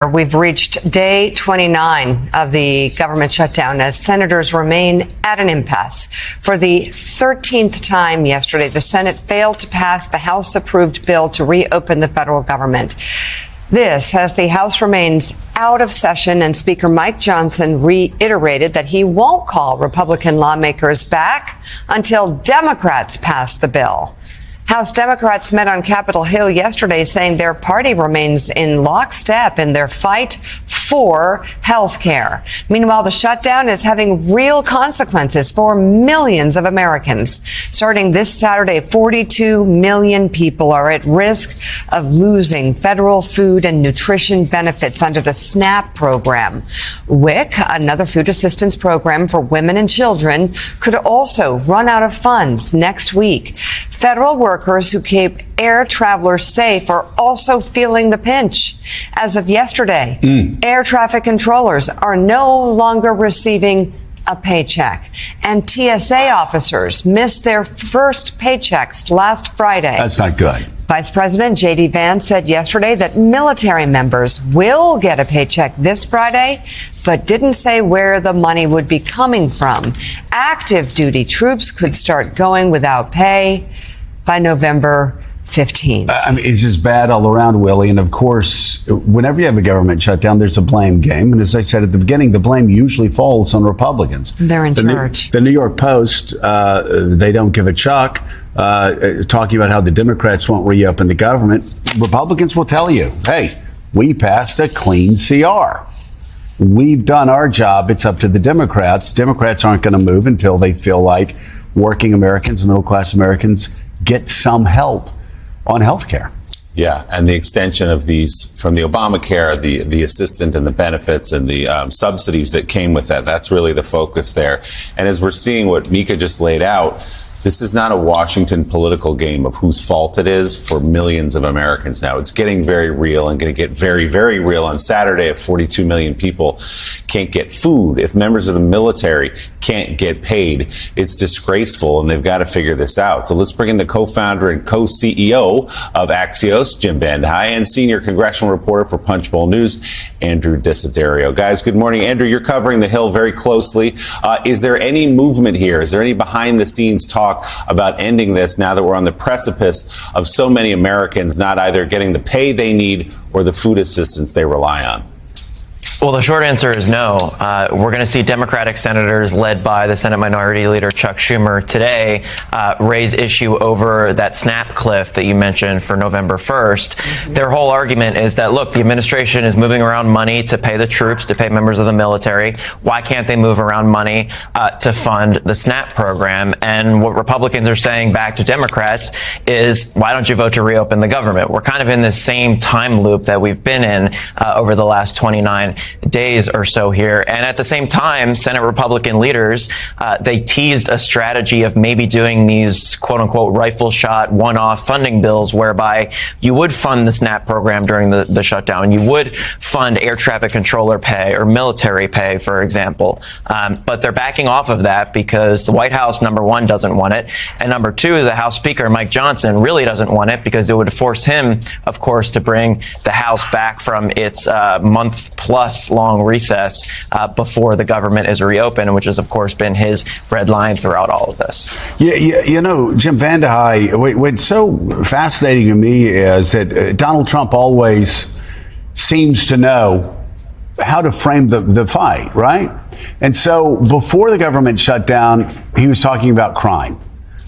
We've reached day 29 of the government shutdown as senators remain at an impasse. For the 13th time yesterday, the Senate failed to pass the House-approved bill to reopen the federal government. This as the House remains out of session and Speaker Mike Johnson reiterated that he won't call Republican lawmakers back until Democrats pass the bill. House Democrats met on Capitol Hill yesterday saying their party remains in lockstep in their fight for health care. Meanwhile, the shutdown is having real consequences for millions of Americans. Starting this Saturday, 42 million people are at risk of losing federal food and nutrition benefits under the SNAP program. WIC, another food assistance program for women and children, could also run out of funds next week. Federal workers who keep air travelers safe are also feeling the pinch. As of yesterday, air traffic controllers are no longer receiving a paycheck. And TSA officers missed their first paychecks last Friday. That's not good. Vice President J.D. Vance said yesterday that military members will get a paycheck this Friday, but didn't say where the money would be coming from. Active duty troops could start going without pay by November 15th. I mean, it's just bad all around, Willie. And of course, whenever you have a government shutdown, there's a blame game. And as I said at the beginning, the blame usually falls on Republicans. They're in charge. The New York Post, they don't give a chuck, talking about how the Democrats won't reopen the government. Republicans will tell you, hey, we passed a clean CR. We've done our job. It's up to the Democrats. Democrats aren't going to move until they feel like working Americans, middle-class Americans, get some help on health care. Yeah, and the extension of these from the Obamacare, the assistance and the benefits and the subsidies that came with that, that's really the focus there. And as we're seeing what Mika just laid out, this is not a Washington political game of whose fault it is for millions of Americans now. It's getting very real and going to get very, very real on Saturday if 42 million people can't get food, if members of the military can't get paid. It's disgraceful, and they've got to figure this out. So let's bring in the co-founder and co-CEO of Axios, Jim Vandehei, and senior congressional reporter for Punchbowl News, Andrew Desiderio. Guys, good morning. Andrew, you're covering the Hill very closely. Is there any movement here? Is there any behind-the-scenes talk about ending this now that we're on the precipice of so many Americans not either getting the pay they need or the food assistance they rely on? Well, the short answer is no. We're going to see Democratic senators led by the Senate Minority Leader Chuck Schumer today raise issue over that SNAP cliff that you mentioned for November 1st. Their whole argument is that, look, the administration is moving around money to pay the troops, to pay members of the military. Why can't they move around money to fund the SNAP program? And what Republicans are saying back to Democrats is, why don't you vote to reopen the government? We're kind of in this same time loop that we've been in over the last 29 days or so here. And at the same time, Senate Republican leaders, they teased a strategy of maybe doing these quote unquote rifle shot one-off funding bills whereby you would fund the SNAP program during the shutdown. You would fund air traffic controller pay or military pay, for example. But they're backing off of that because the White House, number one, doesn't want it. And number two, the House Speaker, Mike Johnson, really doesn't want it because it would force him, of course, to bring the House back from its month-plus long recess before the government is reopened, which has, of course, been his red line throughout all of this. Yeah, you know, Jim Vandehei, what's so fascinating to me is that Donald Trump always seems to know how to frame the fight, right? And so before the government shut down, he was talking about crime.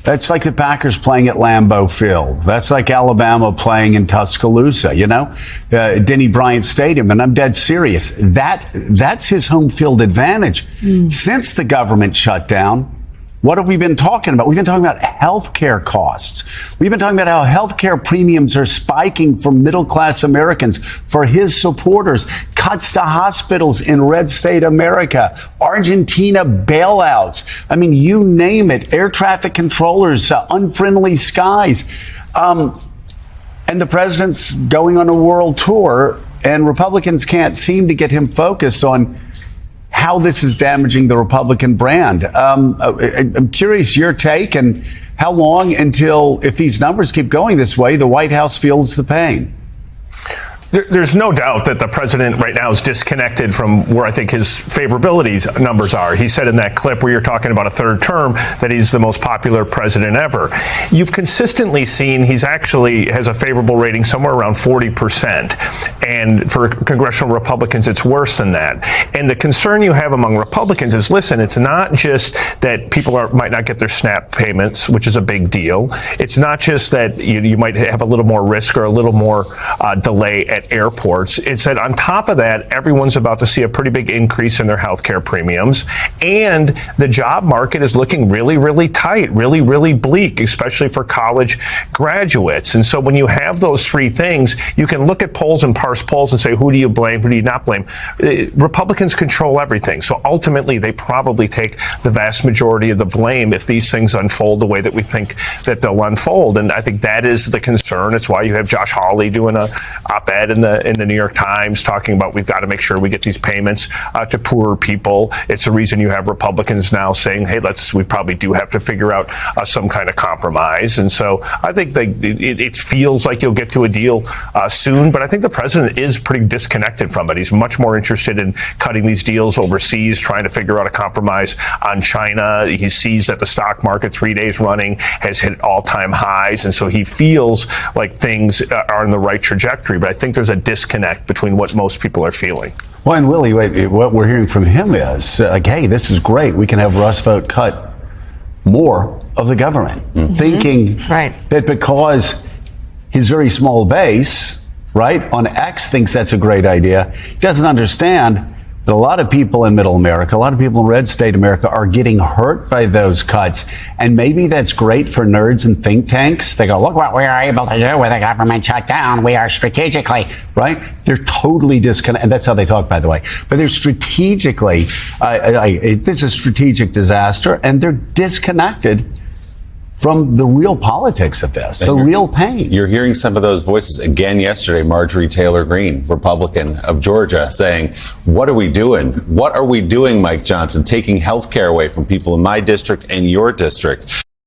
That's like the Packers playing at Lambeau Field. That's like Alabama playing in Tuscaloosa, you know, Denny Bryant Stadium. And I'm dead serious. That's his home field advantage. Since the government shut down, what have we been talking about? We've been talking about health care costs. We've been talking about how health care premiums are spiking for middle-class Americans, for his supporters, cuts to hospitals in red state America, Argentina bailouts. I mean, you name it, air traffic controllers, unfriendly skies. And the president's going on a world tour, and Republicans can't seem to get him focused on how this is damaging the Republican brand. I'm curious your take, and how long until, if these numbers keep going this way, the White House feels the pain? There's no doubt that the president right now is disconnected from where I think his favorability numbers are. He said in that clip where you're talking about a third term that he's the most popular president ever. You've consistently seen he's actually has a favorable rating somewhere around 40%. And for congressional Republicans, it's worse than that. And the concern you have among Republicans is, listen, it's not just that people might not get their SNAP payments, which is a big deal. It's not just that you might have a little more risk or a little more delay at airports. It's that on top of that, everyone's about to see a pretty big increase in their health care premiums. And the job market is looking really, really tight, really, really bleak, especially for college graduates. And so when you have those three things, you can look at polls and parse polls and say, who do you blame? Who do you not blame? Republicans control everything. So ultimately, they probably take the vast majority of the blame if these things unfold the way that we think that they'll unfold. And I think that is the concern. It's why you have Josh Hawley doing a op-ed in the New York Times talking about we've got to make sure we get these payments to poorer people. It's the reason you have Republicans now saying, hey, we probably do have to figure out some kind of compromise. And so I think it feels like you'll get to a deal soon, but I think the president is pretty disconnected from it. He's much more interested in cutting these deals overseas, trying to figure out a compromise on China. He sees that the stock market 3 days running has hit all-time highs, and so he feels like things are in the right trajectory. But I think there's a disconnect between what most people are feeling. Well, and Willie, what we're hearing from him is like, hey, this is great. We can have Russ vote cut more of the government, thinking that because his very small base, right, on X thinks that's a great idea. He doesn't understand that a lot of people in middle America, a lot of people in red state America are getting hurt by those cuts. And maybe that's great for nerds and think tanks. They go, look what we are able to do with a government shutdown. We are strategically, right? They're totally disconnected. And that's how they talk, by the way. But they're strategically, this is a strategic disaster, and they're disconnected from the real politics of this, the real pain. You're hearing some of those voices again yesterday. Marjorie Taylor Greene, Republican of Georgia, saying, what are we doing? What are we doing, Mike Johnson, taking health care away from people in my district and your district?